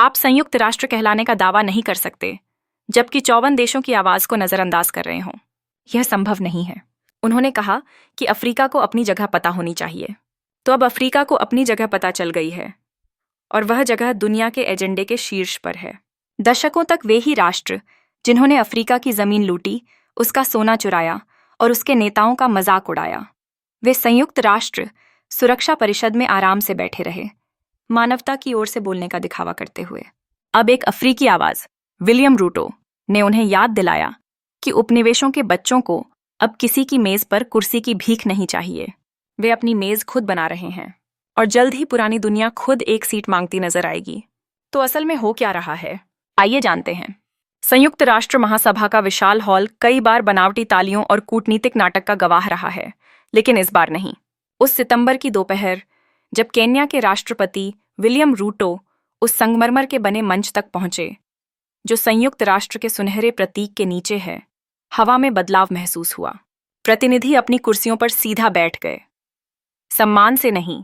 आप संयुक्त राष्ट्र कहलाने का दावा नहीं कर सकते जबकि 54 देशों की आवाज को नजरअंदाज कर रहे हों। यह संभव नहीं है। उन्होंने कहा कि अफ्रीका को अपनी जगह पता होनी चाहिए। तो अब अफ्रीका को अपनी जगह पता चल गई है और वह जगह दुनिया के एजेंडे के शीर्ष पर है। दशकों तक वे ही राष्ट्र जिन्होंने अफ्रीका की जमीन लूटी, उसका सोना चुराया और उसके नेताओं का मजाक उड़ाया, वे संयुक्त राष्ट्र सुरक्षा परिषद में आराम से बैठे रहे, मानवता की ओर से बोलने का दिखावा करते हुए। अब एक अफ्रीकी आवाज, विलियम रूटो, ने उन्हें याद दिलाया कि उपनिवेशों के बच्चों को अब किसी की मेज पर कुर्सी की भीख नहीं चाहिए। वे अपनी मेज खुद बना रहे हैं और जल्द ही पुरानी दुनिया खुद एक सीट मांगती नजर आएगी। तो असल में हो क्या रहा है, आइए जानते हैं। संयुक्त राष्ट्र महासभा का विशाल हॉल कई बार बनावटी तालियों और कूटनीतिक नाटक का गवाह रहा है, लेकिन इस बार नहीं। उस सितंबर की दोपहर जब केन्या के राष्ट्रपति विलियम रूटो उस संगमरमर के बने मंच तक पहुंचे जो संयुक्त राष्ट्र के सुनहरे प्रतीक के नीचे है, हवा में बदलाव महसूस हुआ। प्रतिनिधि अपनी कुर्सियों पर सीधा बैठ गए, सम्मान से नहीं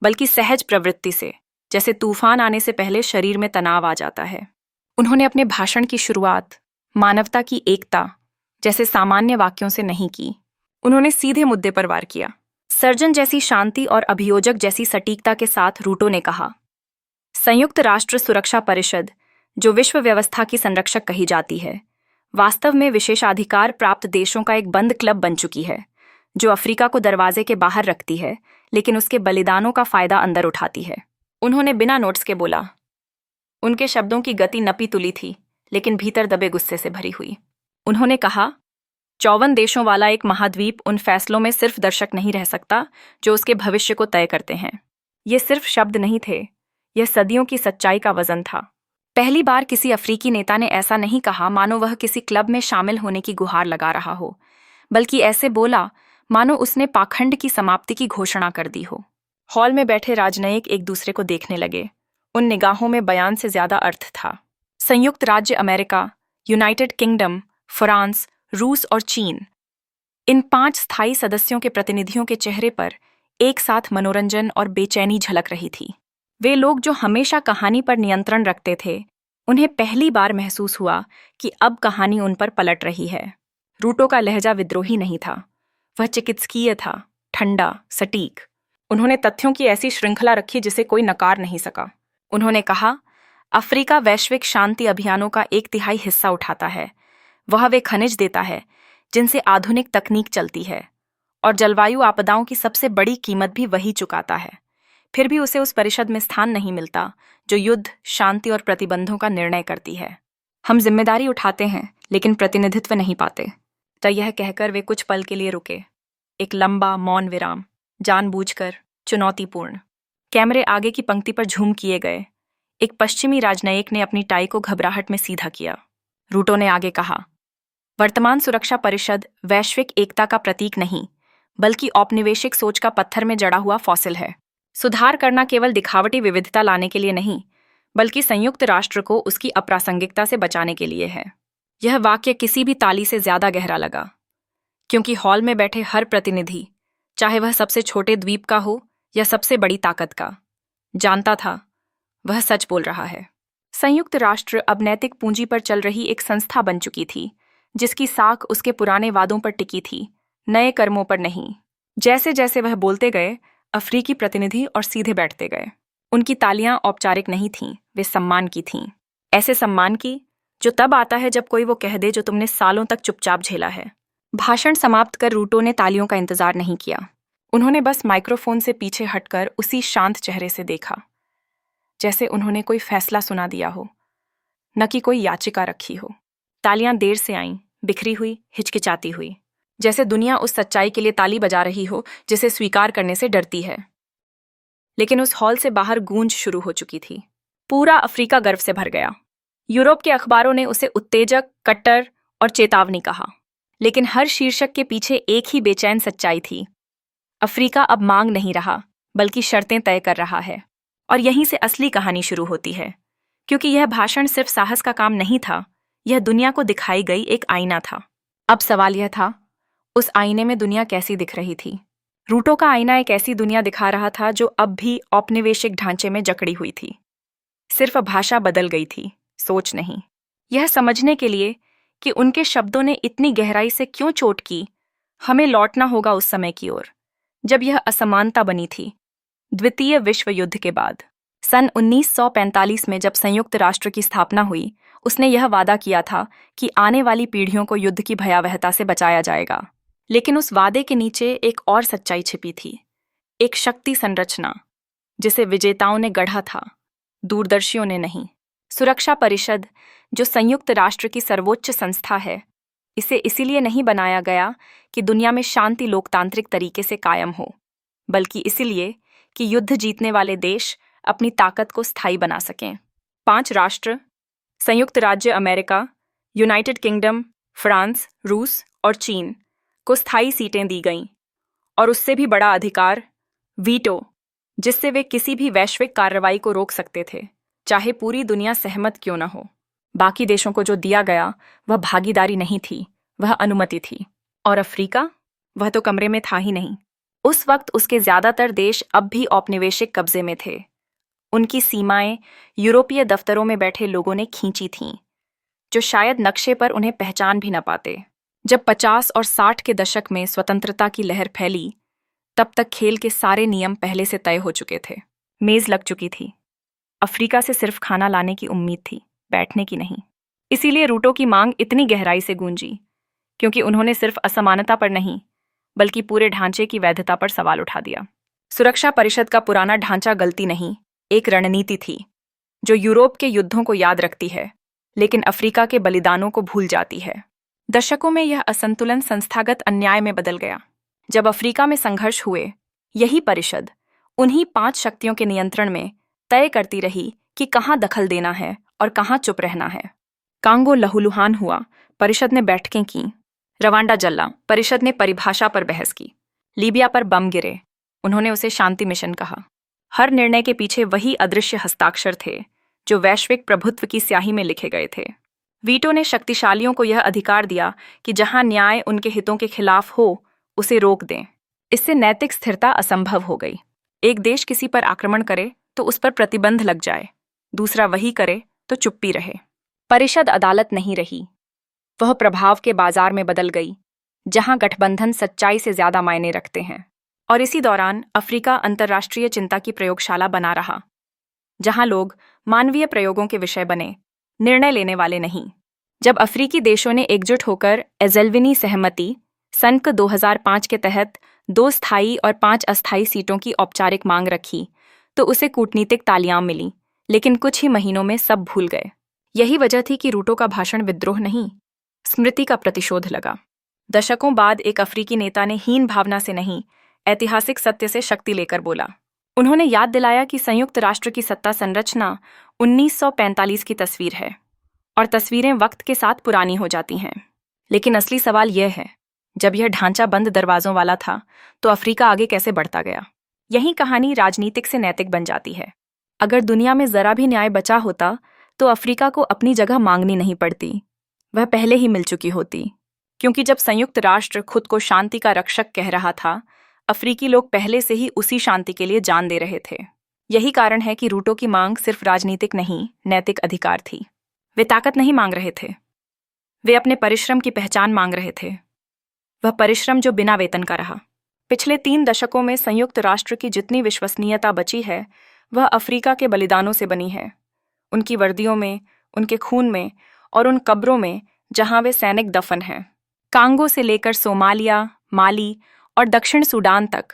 बल्कि सहज प्रवृत्ति से, जैसे तूफान आने से पहले शरीर में तनाव आ जाता है। उन्होंने अपने भाषण की शुरुआत मानवता की एकता जैसे सामान्य वाक्यों से नहीं की। उन्होंने सीधे मुद्दे पर वार किया। सर्जन जैसी शांति और अभियोजक जैसी सटीकता के साथ रूटो ने कहा, संयुक्त राष्ट्र सुरक्षा परिषद, जो विश्व व्यवस्था की संरक्षक कही जाती है, वास्तव में विशेषाधिकार प्राप्त देशों का एक बंद क्लब बन चुकी है, जो अफ्रीका को दरवाजे के बाहर रखती है लेकिन उसके बलिदानों का फायदा अंदर उठाती है। उन्होंने बिना नोट्स के बोला। उनके शब्दों की गति नपी तुली थी लेकिन भीतर दबे गुस्से से भरी हुई। उन्होंने कहा, 54 देशों वाला एक महाद्वीप उन फैसलों में सिर्फ दर्शक नहीं रह सकता जो उसके भविष्य को तय करते हैं। ये सिर्फ शब्द नहीं थे, यह सदियों की सच्चाई का वजन था। पहली बार किसी अफ्रीकी नेता ने ऐसा नहीं कहा मानो वह किसी क्लब में शामिल होने की गुहार लगा रहा हो, बल्कि ऐसे बोला मानो उसने पाखंड की समाप्ति की घोषणा कर दी हो। हॉल में बैठे राजनयिक एक दूसरे को देखने लगे। उन निगाहों में बयान से ज्यादा अर्थ था। संयुक्त राज्य अमेरिका, यूनाइटेड किंगडम, फ्रांस, रूस और चीन, इन 5 स्थायी सदस्यों के प्रतिनिधियों के चेहरे पर एक साथ मनोरंजन और बेचैनी झलक रही थी। वे लोग जो हमेशा कहानी पर नियंत्रण रखते थे, उन्हें पहली बार महसूस हुआ कि अब कहानी उन पर पलट रही है। रूटो का लहजा विद्रोही नहीं था, वह चिकित्सकीय था, ठंडा, सटीक। उन्होंने तथ्यों की ऐसी श्रृंखला रखी जिसे कोई नकार नहीं सका। उन्होंने कहा, अफ्रीका वैश्विक शांति अभियानों का 1/3 हिस्सा उठाता है। वह वे खनिज देता है जिनसे आधुनिक तकनीक चलती है और जलवायु आपदाओं की सबसे बड़ी कीमत भी वही चुकाता है। फिर भी उसे उस परिषद में स्थान नहीं मिलता जो युद्ध, शांति और प्रतिबंधों का निर्णय करती है। हम जिम्मेदारी उठाते हैं लेकिन प्रतिनिधित्व नहीं पाते। तो यह कहकर वे कुछ पल के लिए रुके। एक लंबा मौन विराम, जानबूझकर चुनौतीपूर्ण। कैमरे आगे की पंक्ति पर झूम किए गए। एक पश्चिमी राजनयिक ने अपनी टाई को घबराहट में सीधा किया। रूटो ने आगे कहा, वर्तमान सुरक्षा परिषद वैश्विक एकता का प्रतीक नहीं बल्कि औपनिवेशिक सोच का पत्थर में जड़ा हुआ फॉसिल है। सुधार करना केवल दिखावटी विविधता लाने के लिए नहीं बल्कि संयुक्त राष्ट्र को उसकी अप्रासंगिकता से बचाने के लिए है। यह वाक्य किसी भी ताली से ज्यादा गहरा लगा, क्योंकि हॉल में बैठे हर प्रतिनिधि, चाहे वह सबसे छोटे द्वीप का हो या सबसे बड़ी ताकत का, जानता था वह सच बोल रहा है। संयुक्त राष्ट्र अब नैतिक पूंजी पर चल रही एक संस्था बन चुकी थी, जिसकी साख उसके पुराने वादों पर टिकी थी, नए कर्मों पर नहीं। जैसे जैसे वह बोलते गए, अफ्रीकी प्रतिनिधि और सीधे बैठते गए। उनकी तालियां औपचारिक नहीं थीं, वे सम्मान की थीं। ऐसे सम्मान की जो तब आता है जब कोई वो कह दे जो तुमने सालों तक चुपचाप झेला है। भाषण समाप्त कर रूटो ने तालियों का इंतजार नहीं किया। उन्होंने बस माइक्रोफोन से पीछे हटकर उसी शांत चेहरे से देखा, जैसे उन्होंने कोई फैसला सुना दिया हो, न कि कोई याचिका रखी हो। तालियां देर से आईं, बिखरी हुई, हिचकिचाती हुई, जैसे दुनिया उस सच्चाई के लिए ताली बजा रही हो जिसे स्वीकार करने से डरती है। लेकिन उस हॉल से बाहर गूंज शुरू हो चुकी थी। पूरा अफ्रीका गर्व से भर गया। यूरोप के अखबारों ने उसे उत्तेजक, कट्टर और चेतावनी कहा, लेकिन हर शीर्षक के पीछे एक ही बेचैन सच्चाई थी। अफ्रीका अब मांग नहीं रहा बल्कि शर्तें तय कर रहा है। और यहीं से असली कहानी शुरू होती है, क्योंकि यह भाषण सिर्फ साहस का काम नहीं था, यह दुनिया को दिखाई गई एक आईना था। अब सवाल यह था, उस आईने में दुनिया कैसी दिख रही थी। रूटो का आईना एक ऐसी दुनिया दिखा रहा था जो अब भी औपनिवेशिक ढांचे में जकड़ी हुई थी। सिर्फ भाषा बदल गई थी, सोच नहीं। यह समझने के लिए कि उनके शब्दों ने इतनी गहराई से क्यों चोट की, हमें लौटना होगा उस समय की ओर जब यह असमानता बनी थी। द्वितीय विश्व युद्ध के बाद सन 1945 में जब संयुक्त राष्ट्र की स्थापना हुई, उसने यह वादा किया था कि आने वाली पीढ़ियों को युद्ध की भयावहता से बचाया जाएगा। लेकिन उस वादे के नीचे एक और सच्चाई छिपी थी, एक शक्ति संरचना जिसे विजेताओं ने गढ़ा था, दूरदर्शियों ने नहीं। सुरक्षा परिषद, जो संयुक्त राष्ट्र की सर्वोच्च संस्था है, इसे इसीलिए नहीं बनाया गया कि दुनिया में शांति लोकतांत्रिक तरीके से कायम हो, बल्कि इसलिए कि युद्ध जीतने वाले देश अपनी ताकत को स्थायी बना सकें। 5 राष्ट्र, संयुक्त राज्य अमेरिका, यूनाइटेड किंगडम, फ्रांस, रूस और चीन को स्थायी सीटें दी गईं, और उससे भी बड़ा अधिकार, वीटो, जिससे वे किसी भी वैश्विक कार्रवाई को रोक सकते थे, चाहे पूरी दुनिया सहमत क्यों न हो। बाकी देशों को जो दिया गया वह भागीदारी नहीं थी, वह अनुमति थी। और अफ्रीका, वह तो कमरे में था ही नहीं। उस वक्त उसके ज्यादातर देश अब भी औपनिवेशिक कब्जे में थे। उनकी सीमाएं यूरोपीय दफ्तरों में बैठे लोगों ने खींची थीं, जो शायद नक्शे पर उन्हें पहचान भी न पाते। जब 50 और 60 के दशक में स्वतंत्रता की लहर फैली, तब तक खेल के सारे नियम पहले से तय हो चुके थे। मेज लग चुकी थी। अफ्रीका से सिर्फ खाना लाने की उम्मीद थी, बैठने की नहीं। इसीलिए रूटो की मांग इतनी गहराई से गूंजी, क्योंकि उन्होंने सिर्फ असमानता पर नहीं, बल्कि पूरे ढांचे की वैधता पर सवाल उठा दिया। सुरक्षा परिषद का पुराना ढांचा गलती नहीं, एक रणनीति थी, जो यूरोप के युद्धों को याद रखती है, लेकिन अफ्रीका के बलिदानों को भूल जाती है। दशकों में यह असंतुलन संस्थागत अन्याय में बदल गया। जब अफ्रीका में संघर्ष हुए, यही परिषद उन्हीं 5 शक्तियों के नियंत्रण में तय करती रही कि कहाँ दखल देना है और कहाँ चुप रहना है। कांगो लहूलुहान हुआ, परिषद ने बैठकें की। रवांडा जला, परिषद ने परिभाषा पर बहस की। लीबिया पर बम गिरे, उन्होंने उसे शांति मिशन कहा। हर निर्णय के पीछे वही अदृश्य हस्ताक्षर थे, जो वैश्विक प्रभुत्व की स्याही में लिखे गए थे। वीटो ने शक्तिशालियों को यह अधिकार दिया कि जहां न्याय उनके हितों के खिलाफ हो, उसे रोक दें। इससे नैतिक स्थिरता असंभव हो गई। एक देश किसी पर आक्रमण करे तो उस पर प्रतिबंध लग जाए, दूसरा वही करे तो चुप्पी रहे। परिषद अदालत नहीं रही, वह प्रभाव के बाजार में बदल गई, जहां गठबंधन सच्चाई से ज्यादा मायने रखते हैं। और इसी दौरान अफ्रीका अंतर्राष्ट्रीय चिंता की प्रयोगशाला बना रहा, जहां लोग मानवीय प्रयोगों के विषय बने, निर्णय लेने वाले नहीं। जब अफ्रीकी देशों ने एकजुट होकर एज़ेल्विनी सहमति सन 2005 के तहत 2 स्थायी और 5 अस्थायी सीटों की औपचारिक मांग रखी, तो उसे कूटनीतिक तालियां मिली, लेकिन कुछ ही महीनों में सब भूल गए। यही वजह थी कि रूटो का भाषण विद्रोह नहीं, स्मृति का प्रतिशोध लगा। दशकों बाद एक अफ्रीकी नेता ने हीन भावना से नहीं, ऐतिहासिक सत्य से शक्ति लेकर बोला। उन्होंने याद दिलाया कि संयुक्त राष्ट्र की सत्ता संरचना 1945 की तस्वीर है, और तस्वीरें वक्त के साथ पुरानी हो जाती हैं। लेकिन असली सवाल यह है, जब यह ढांचा बंद दरवाजों वाला था, तो अफ्रीका आगे कैसे बढ़ता गया? यही कहानी राजनीतिक से नैतिक बन जाती है। अगर दुनिया में जरा भी न्याय बचा होता, तो अफ्रीका को अपनी जगह मांगनी नहीं पड़ती, वह पहले ही मिल चुकी होती। क्योंकि जब संयुक्त राष्ट्र खुद को शांति का रक्षक कह रहा था, अफ्रीकी लोग पहले से ही उसी शांति के लिए जान दे रहे थे। यही कारण है कि रूटो की मांग सिर्फ राजनीतिक नहीं, नैतिक अधिकार थी। वे ताकत नहीं मांग रहे थे, वे अपने परिश्रम की पहचान मांग रहे थे, वह परिश्रम जो बिना वेतन का रहा। पिछले 3 दशकों में संयुक्त राष्ट्र की जितनी विश्वसनीयता बची है, वह अफ्रीका के बलिदानों से बनी है, उनकी वर्दियों में, उनके खून में और उन कब्रों में जहां वे सैनिक दफन हैं। कांगो से लेकर सोमालिया, माली और दक्षिण सूडान तक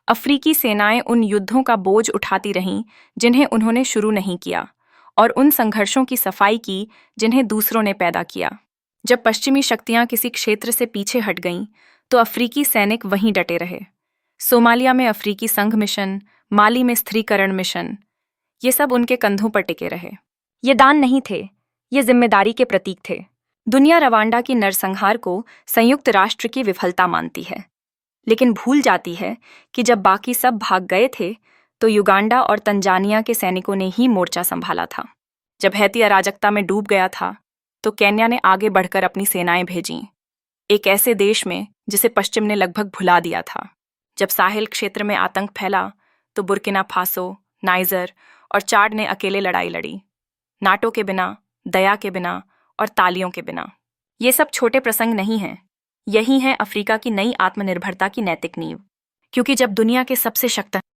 अफ्रीकी सेनाएं उन युद्धों का बोझ उठाती रहीं जिन्हें उन्होंने शुरू नहीं किया, और उन संघर्षों की सफाई की जिन्हें दूसरों ने पैदा किया। जब पश्चिमी शक्तियां किसी क्षेत्र से पीछे हट गईं, तो अफ्रीकी सैनिक वहीं डटे रहे। सोमालिया में अफ्रीकी संघ मिशन, माली में स्थिरीकरण मिशन, ये सब उनके कंधों पर टिके रहे। ये दान नहीं थे, ये जिम्मेदारी के प्रतीक थे। दुनिया रवांडा की नरसंहार को संयुक्त राष्ट्र की विफलता मानती है, लेकिन भूल जाती है कि जब बाकी सब भाग गए थे, तो युगांडा और तंजानिया के सैनिकों ने ही मोर्चा संभाला था। जब हैती अराजकता में डूब गया था, तो केन्या ने आगे बढ़कर अपनी सेनाएं भेजीं, एक ऐसे देश में जिसे पश्चिम ने लगभग भुला दिया था। जब साहिल क्षेत्र में आतंक फैला, तो बुर्किना फासो, नाइजर और चाड ने अकेले लड़ाई लड़ी, नाटो के बिना, दया के बिना और तालियों के बिना। ये सब छोटे प्रसंग नहीं हैं। यही है अफ्रीका की नई आत्मनिर्भरता की नैतिक नींव। क्योंकि जब दुनिया के सबसे शक्तिशाली